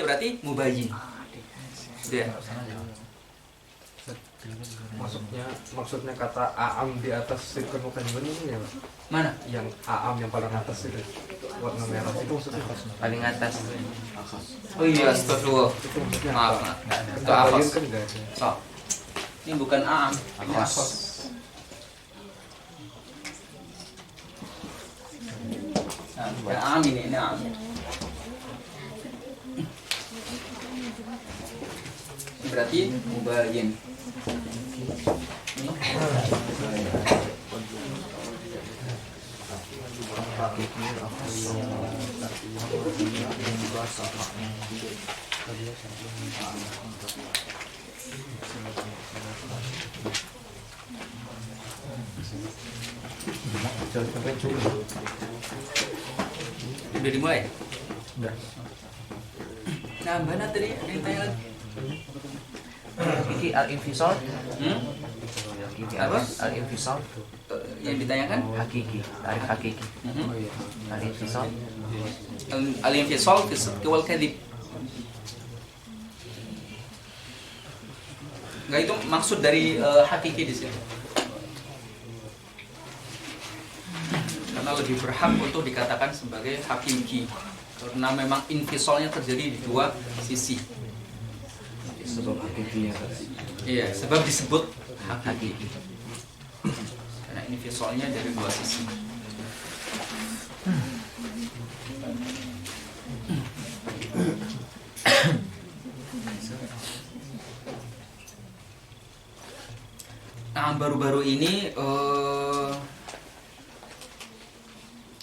berarti mubayyin. Ya. Maksudnya kata aam di atas sirkun mukajiban ini ya, Mana? yang aam yang paling atas itu warna merah itu maksudnya paling atas. Oh iya, astagfirullah. itu maksudnya Maaf, apa? maaf. Itu Tabayun afas. kan enggak ada. So. Ini bukan aam, ini afas. Nah, bukan aam ini aam. Berarti mubayyin. Udah dimulai? Udah. Nah, mana tadi ada yang tanya lagi? Iki al-infisal. Iki Apa? al-infisal. Yang ditanyakan? Hakiki, tarif hakiki. Al-infisal. Al-infisal fi sidqi wal kadhib. Enggak, itu maksud dari hakiki di sini. Karena lebih berhak untuk dikatakan sebagai hakiki. Karena memang infisalnya terjadi di dua sisi. Sebab hakikinya tadi. Iya, sebab disebut hakiki. Karena infisalnya dari dua sisi. Nah, baru-baru ini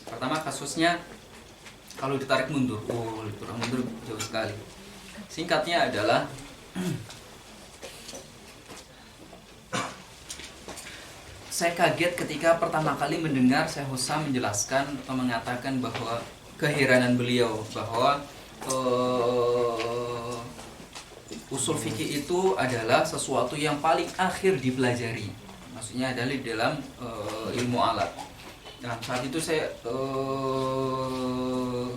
pertama kasusnya kalau ditarik mundur, jauh sekali. Singkatnya adalah saya kaget ketika pertama kali mendengar Syekh Hussam menjelaskan atau mengatakan bahwa keheranan beliau bahwa usul fikih itu adalah sesuatu yang paling akhir dipelajari. Maksudnya adalah di dalam ilmu alat. Nah, saat itu saya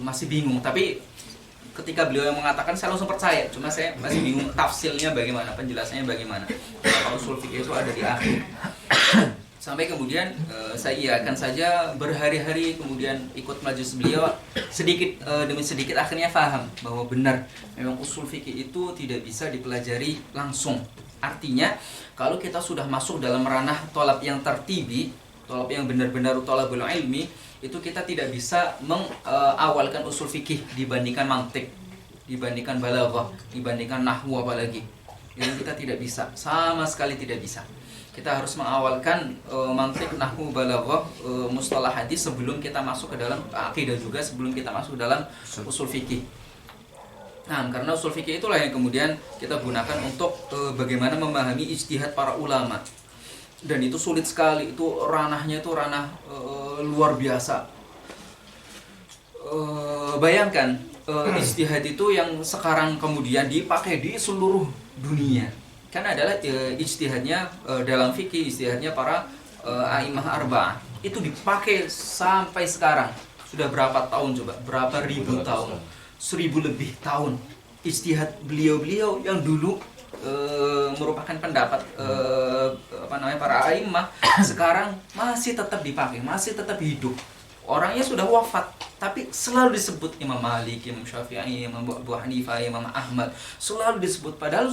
masih bingung, tapi ketika beliau yang mengatakan saya langsung percaya. Cuma saya masih bingung tafsirnya bagaimana, penjelasannya bagaimana. Kalau usul fikih itu ada di akhir. Sampai kemudian saya iakan saja berhari-hari, kemudian ikut majelis beliau, sedikit demi sedikit akhirnya paham bahwa benar memang usul fikih itu tidak bisa dipelajari langsung. Artinya kalau kita sudah masuk dalam ranah tolab yang tertibi, tolab yang benar-benar tolabul ilmi, itu kita tidak bisa mengawalkan usul fikih dibandingkan mantik, dibandingkan balaghah, dibandingkan nahwu apalagi. Itu kita tidak bisa, sama sekali tidak bisa. Kita harus mengawalkan mantik, nahwu, balaghah, mustalah hadis sebelum kita masuk ke dalam akidah juga, sebelum kita masuk dalam usul fikih. Nah, karena usul fikih itulah yang kemudian kita gunakan untuk bagaimana memahami ijtihad para ulama. Dan itu sulit sekali, itu ranahnya itu ranah luar biasa. Bayangkan ijtihad itu yang sekarang kemudian dipakai di seluruh dunia. Kan adalah ijtihadnya dalam fikih, ijtihadnya para a'immah arba'ah. Itu dipakai sampai sekarang. Sudah berapa tahun coba? Berapa ribu tahun? 1000 lebih tahun. Ijtihad beliau-beliau yang dulu merupakan pendapat para a'immah, sekarang masih tetap dipakai, masih tetap hidup. Orangnya sudah wafat, tapi selalu disebut Imam Malik, Imam Syafi'i, Imam Abu Hanifah, Imam Ahmad, selalu disebut padahal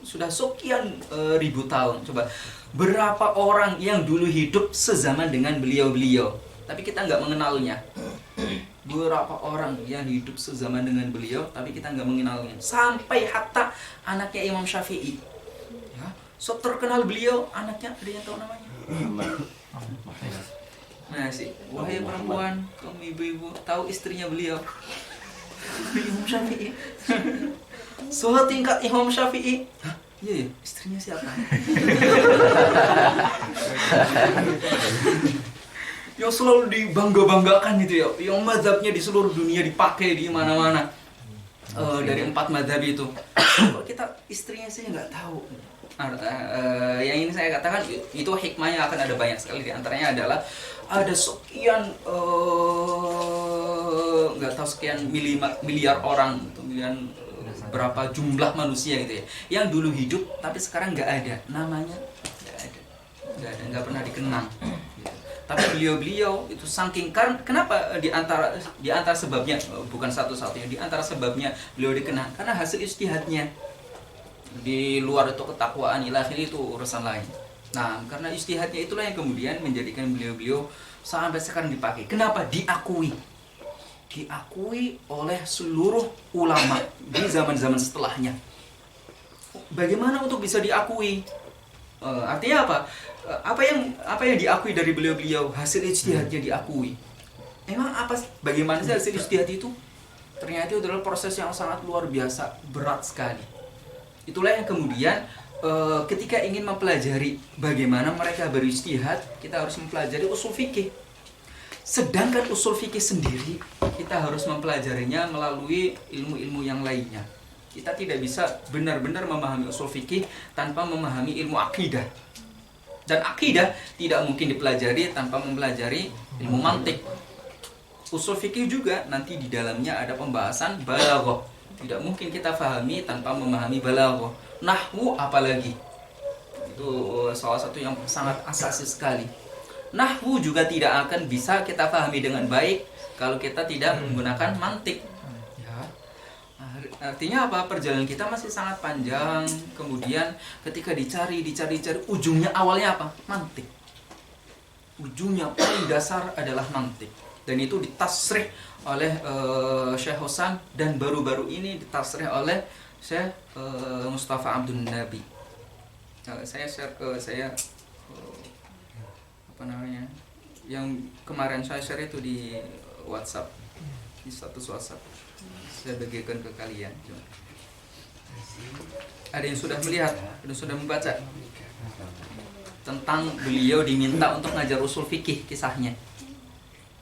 sudah sekian ribu tahun. Coba berapa orang yang dulu hidup sezaman dengan beliau-beliau, tapi kita nggak mengenalnya. Berapa orang yang hidup sezaman dengan beliau, tapi kita nggak mengenalnya. Sampai hatta anaknya Imam Syafi'i, ya, so terkenal beliau, anaknya ada yang tahu namanya? Nah sih, wahai perempuan, kamu ibu-ibu tahu istrinya beliau? Imam Syafi'i. Soal tingkat Imam Syafi'i. Hah? Iya ya, istrinya siapa? Yang selalu dibangga-banggakan gitu ya, yang mazhabnya di seluruh dunia dipakai di mana-mana. Dari 4 mazhab itu. Kalau kita istrinya saya nggak tahu. Yang ini saya katakan itu hikmahnya akan ada banyak sekali. Di antaranya adalah ada sekian nggak tahu sekian miliar orang, miliar berapa jumlah manusia gitu ya yang dulu hidup tapi sekarang nggak ada namanya, nggak pernah dikenang gitu. Tapi beliau itu saking kenapa di antara sebabnya, bukan satu-satunya, di antara sebabnya beliau dikenang karena hasil ijtihadnya. Di luar itu ketakwaan ilahi itu urusan lain. Nah, karena ijtihadnya itulah yang kemudian menjadikan beliau sampai sekarang dipakai. Kenapa? Diakui oleh seluruh ulama di zaman-zaman setelahnya. Bagaimana untuk bisa diakui? Artinya apa? Apa yang diakui dari beliau hasil ijtihadnya diakui. Emang bagaimana sih hasil ijtihad itu? Ternyata itu adalah proses yang sangat luar biasa, berat sekali. Itulah yang kemudian ketika ingin mempelajari bagaimana mereka berijtihad, kita harus mempelajari usul fikih. Sedangkan usul fikih sendiri kita harus mempelajarinya melalui ilmu-ilmu yang lainnya. Kita tidak bisa benar-benar memahami usul fikih tanpa memahami ilmu akidah. Dan akidah tidak mungkin dipelajari tanpa mempelajari ilmu mantik. Usul fikih juga nanti di dalamnya ada pembahasan balaghah. Tidak mungkin kita pahami tanpa memahami balaghah. Nahwu apalagi. Itu salah satu yang sangat asasi sekali. Nahwu juga tidak akan bisa kita pahami dengan baik kalau kita tidak menggunakan mantik. Artinya apa? Perjalanan kita masih sangat panjang. Kemudian ketika dicari ujungnya awalnya apa? Mantik. Ujungnya paling dasar adalah mantik. Dan itu ditasrih oleh Syekh Hasan dan baru-baru ini ditasrih oleh Syekh Mustafa Abdul Nabi. Saya share yang kemarin saya share itu di WhatsApp, di status WhatsApp. Saya bagikan ke kalian. Ada yang sudah melihat, sudah membaca tentang beliau diminta untuk ngajar usul fikih, kisahnya.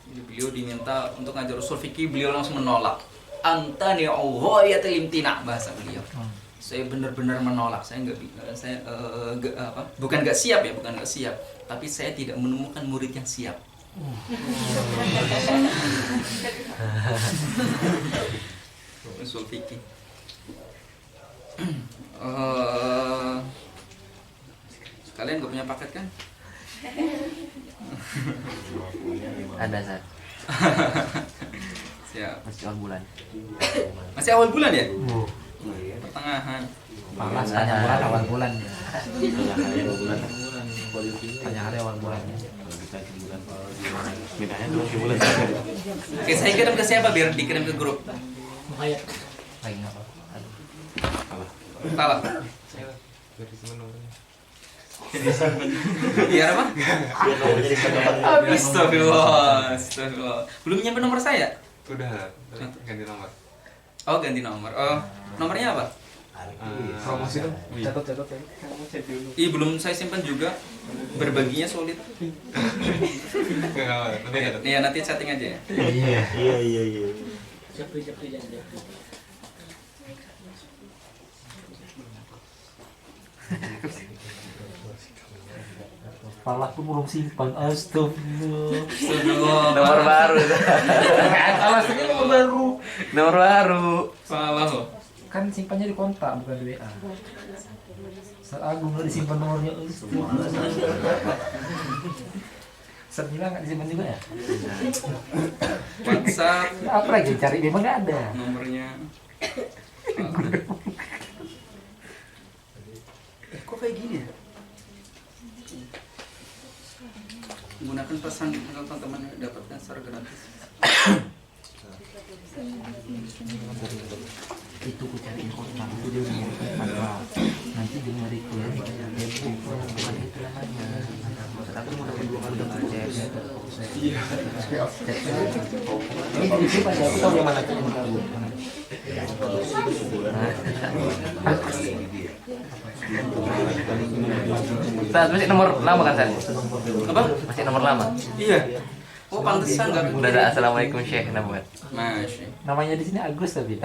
Jadi beliau diminta untuk ngajar usul fikih, beliau langsung menolak. Antani ghayatul imtina, bahasa beliau. Saya benar-benar menolak. Bukan nggak siap, tapi saya tidak menemukan murid yang siap. Usul fikih. Kalian gak punya paket kan? Ada Sat. Siap. Masih awal bulan. Masih awal bulan ya? Pertengahan. Panas tanya bulan awal bulan. Tanya hari awal bulan. Oke, saya kirim ke siapa biar dikirim ke grup? Lagi ngapa? Salah. Dari nomornya. Biar apa? Astagfirullah. Belum nyampe nomor saya? Udah, ganti nomor. Oh, ganti nomor. Oh, nomornya apa? Promosi dong. Catat ya. Ih, belum saya simpan juga. Berbaginya sulit. Nih, nanti setting aja ya. Iya. Pala tuh belum simpan. Astagfirullah. Nomor baru. Alasannya nomor baru. Nomor baru. Salah loh. Kan simpannya di kontak bukan di WA. Ustaz Agung nggak disimpan nomornya. Ustaz bilang nggak disimpan juga ya? WhatsApp Apa lagi cari memang nggak ada. nomornya. Kok kayak gini ya? Menggunakan pesan kalau teman-teman dapatkan secara gratis. Itu ku cariin kontak itu dia mengirimkan fatwa. Nanti dia nyari kuliah bukan itu namanya. Aku mau dapat 2 kali dapat CS. Iya. Ini disimpan ya, aku tahu yang mana tuh yang tahu. Sat, masih nomor lama kan Sat? Apa? Masih nomor lama. Iya. Oh, pantesan enggak. Udah ada assalamualaikum Syekh Nabuat. Masya. Namanya di sini Agus tapi.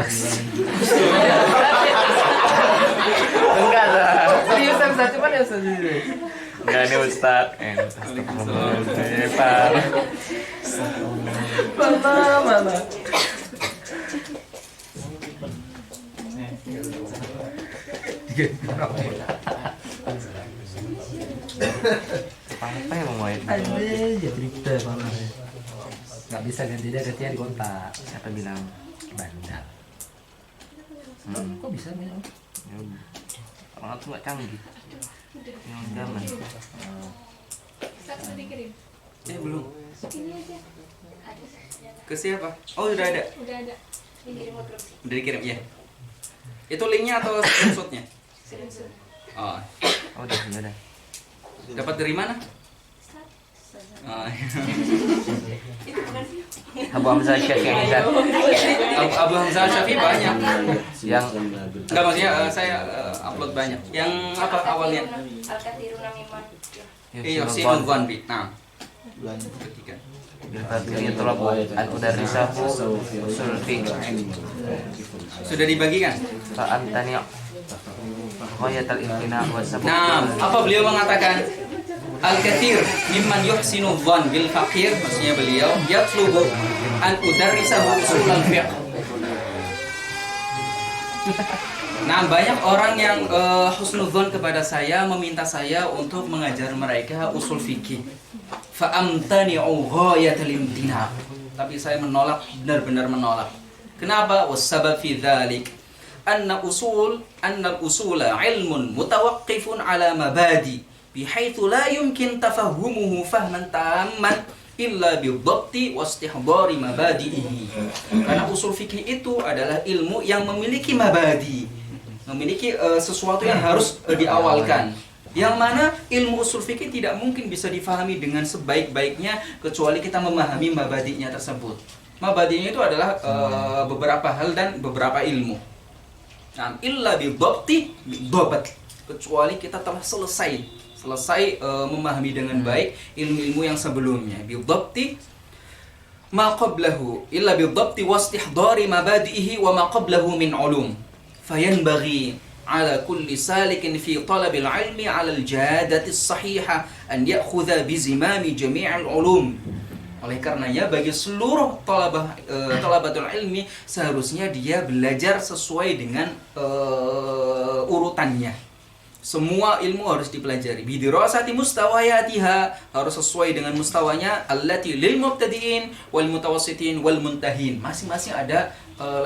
Enggak lah. Seriusan Sat, cuman ya serius. Enggak ini Ustaz. Mana? Apa yang mau itu? Ada aja cerita mana. Nggak bisa ganti dia gantinya di kontak. Siapa bilang? Bandar. Kok bisa bilang? Ya udah. Orang tuh nggak canggih. Yang zaman. Satu dikirim. Belum. Ini aja. Ada. Ke siapa? Oh, sudah ada. Udah ada. Dikirim ke grup. Udah dikirim ya. Itu linknya atau screenshotnya? Screenshot. Oh, Oh udah, ya udah. dapat dari mana? Oh, Itu bukan sih. Abu Hamzah Syafi'i kan? Abu Hamzah Syafi'i banyak. Yang Enggak, maksudnya saya upload banyak. Yang apa awalnya? Al-Kathiruna Mimman. Iya, Sinudwan bi. Nah, ketiga. Bilfatiri tolabu al-udarrisahu usul fiqh. Sudah dibagikan? Fa'antani ghayatal imtina wa sabab. Nah, apa beliau mengatakan? Al-kathir mimman yuhsinu dhann bil faqir, maksudnya beliau yatlubu an udarrisahu usul al-fiqh. Nah, banyak orang yang husnudzon kepada saya, meminta saya untuk mengajar mereka usul fikih. Fa'amtani'u ghayatal imtina. Tapi saya menolak, benar-benar menolak. Kenapa? Wassabab fi dzalik anna al-usula ilmun mutawaqqifun ala mabadi bihaitsu la yumkin tafahhumuhu fahman tamman illa bidhabti wastihdari mabadihi. Karena usul fikih itu adalah ilmu yang memiliki mabadi, memiliki sesuatu yang harus diawalkan. Yang mana ilmu usul fikih tidak mungkin bisa difahami dengan sebaik-baiknya kecuali kita memahami mabadinya tersebut. Mabadinya itu adalah beberapa hal dan beberapa ilmu. Nah, illa bidhabti bidhabat, kecuali kita telah selesai memahami dengan baik ilmu-ilmu yang sebelumnya. Bidhabti ma qablahu illa bidhabti wastihdari mabadihi wa ma qablahu min ulum. Fayanbaghi ala kulli salikin fi talabil ilmi ala al-jadati as-sahihah an ya'khudha bi zimami jami'il ulum. Oleh karenanya bagi seluruh talabatul ilmi seharusnya dia belajar sesuai dengan urutannya. Semua ilmu harus dipelajari. Bidirasati mustawayatiha, harus sesuai dengan mustawanya, allati lil mubtadi'in wal mutawassitin wal muntahin. Masing-masing ada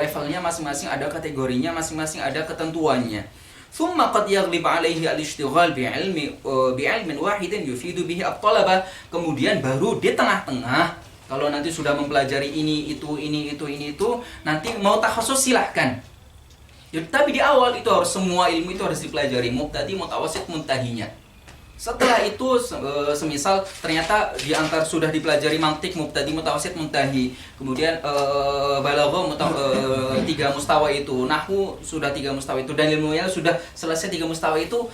levelnya, masing-masing ada kategorinya, masing-masing ada ketentuannya. Thumma qad yaghlib 'alaihi al-ishtighal bi'ilmin wahidin yufidu bihi at-talabah. Kemudian baru di tengah-tengah, kalau nanti sudah mempelajari ini itu, nanti mau takhasus silahkan. Ya, tapi di awal itu harus semua ilmu itu harus dipelajari, mubtadi, mutawassit, muntahinya. Setelah itu semisal ternyata di antar sudah dipelajari mantik, mubtadi, mutawassit, muntahi. Kemudian balaghah 3 mustawa itu, nahwu sudah 3 mustawa itu, dan ilmunya sudah selesai 3 mustawa itu.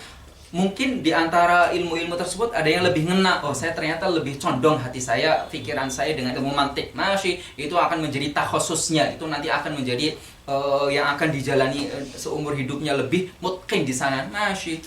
Mungkin di antara ilmu-ilmu tersebut ada yang lebih ngena. Oh, saya ternyata lebih condong hati saya, pikiran saya dengan ilmu mantik. Masih itu akan menjadi takhususnya. Itu nanti akan menjadi yang akan dijalani seumur hidupnya, lebih mutqin di sana. Masih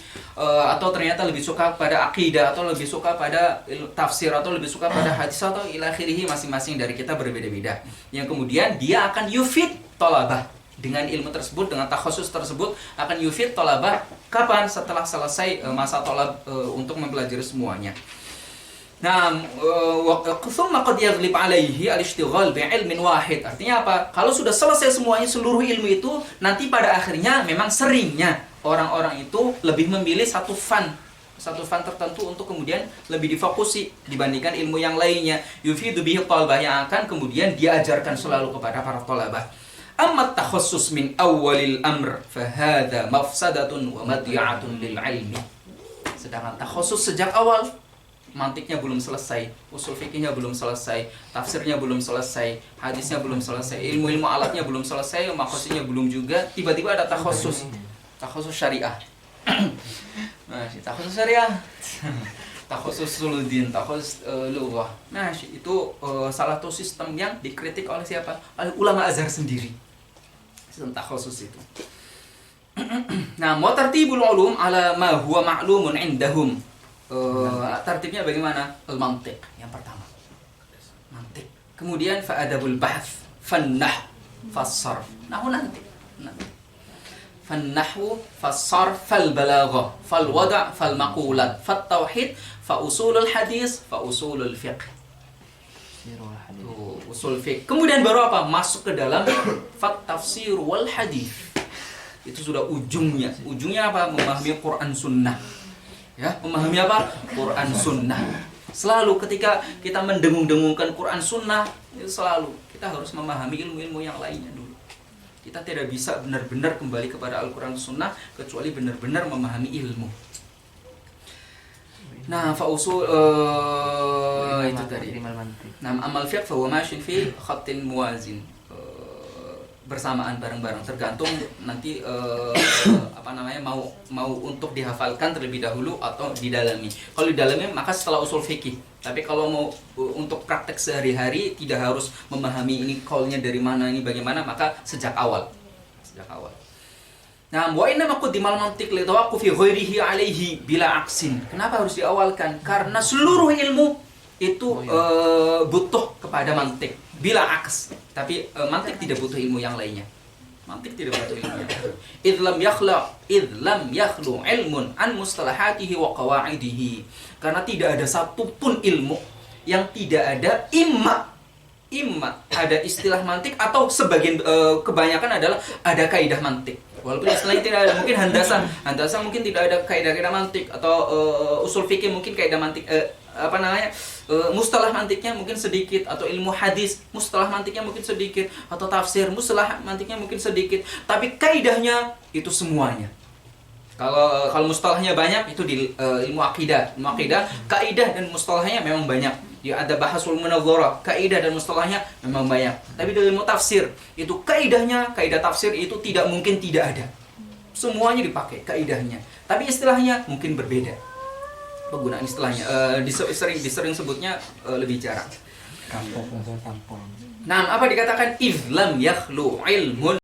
atau ternyata lebih suka pada akidah, atau lebih suka pada tafsir, atau lebih suka pada hadis, atau ila akhirih. Masing-masing dari kita berbeda-beda. Yang kemudian dia akan yufid thalabah. Dengan ilmu tersebut, dengan takhusus tersebut akan yufid thalabah. Kapan? Setelah selesai masa thalab untuk mempelajari semuanya. Nah, thumma qad yaghlib 'alaihi al-ishtighal bi'ilmin wahid. Artinya apa? Kalau sudah selesai semuanya, seluruh ilmu itu, nanti pada akhirnya memang seringnya orang-orang itu lebih memilih satu fan tertentu untuk kemudian lebih difokusi dibandingkan ilmu yang lainnya. Yufidu bihi talabah, yang akan kemudian diajarkan selalu kepada para talabah. Amma takhassus min awalil amr fahada mafsadatun wa madiyatun lil ilmi. Sedangkan takhassus sejak awal, mantiknya belum selesai, usul fikihnya belum selesai, tafsirnya belum selesai, hadisnya belum selesai, ilmu-ilmu alatnya belum selesai, maksudnya belum juga, tiba-tiba ada takhassus syariah. Nah, takhassus syariah. Takhassus suludin, takhassus lughah. Nah, itu salah satu sistem yang dikritik oleh siapa? Oleh ulama Azhar sendiri. Sistem takhassus itu. Nah, wa tartibul ulum ala ma huwa ma'lumun indahum. Tertibnya bagaimana? Al-mantiq yang pertama. Mantiq. Kemudian fa'adabul bahth, fannah, fassarf. Nah, nanti. فالنحو فالصرف فالبلاغة فالوضع فالمقولات فالتوحيد فأصول الحديث فأصول الفقه. Tuh, usul fiqh. Kemudian baru apa? Masuk ke dalam tafsir wal hadis. Itu sudah ujungnya. Ujungnya apa? Memahami Quran Sunnah. Ya, memahami apa? Quran Sunnah. Selalu ketika kita mendengung-dengungkan Quran Sunnah, itu selalu kita harus memahami ilmu-ilmu yang lainnya dulu. Kita tidak bisa benar-benar kembali kepada Al-Quran Sunnah kecuali benar-benar memahami ilmu. Nah, fausul itu tadi. Nah, amal fiqh fa huwa mashin fi khattin muwazin. Bersamaan bareng-bareng, tergantung nanti mau untuk dihafalkan terlebih dahulu atau didalami. Kalau didalami maka setelah usul fikih. Tapi kalau mau untuk praktek sehari-hari tidak harus memahami ini qaulnya dari mana, ini bagaimana, maka sejak awal. Nah, wa inna ma quddimal mantiq li tawaqqufi ghairihi alaihi bila aksin. Kenapa harus diawalkan? Karena seluruh ilmu itu butuh kepada mantik bila aks. Tapi mantik tidak butuh ilmu yang lainnya. Mantik tidak butuh ilmu yang lainnya. Idh lam yakhlu ilmun an mustalahatihi wa qawaidihi. Karena tidak ada satupun ilmu yang tidak ada imma ada istilah mantik atau sebagian kebanyakan adalah ada kaidah mantik. Walaupun istilahnya tidak ada, mungkin handasa mungkin tidak ada kaidah-kaidah mantik, atau usul fikih mungkin kaidah mantik mustalah mantiknya mungkin sedikit, atau ilmu hadis mustalah mantiknya mungkin sedikit, atau tafsir mustalah mantiknya mungkin sedikit, tapi kaidahnya itu semuanya. Kalau mustalahnya banyak itu di ilmu akidah. Ilmu akidah kaidah dan mustalahnya memang banyak. Ya, ada bahasul munadharah, kaidah dan mustalahnya memang banyak. Tapi di ilmu tafsir itu kaidah tafsir itu tidak mungkin tidak ada. Semuanya dipakai kaidahnya. Tapi istilahnya mungkin berbeda. Penggunaan istilahnya disering sebutnya lebih jarang. Kampung. Nah, apa dikatakan izlam yakhlu ilmun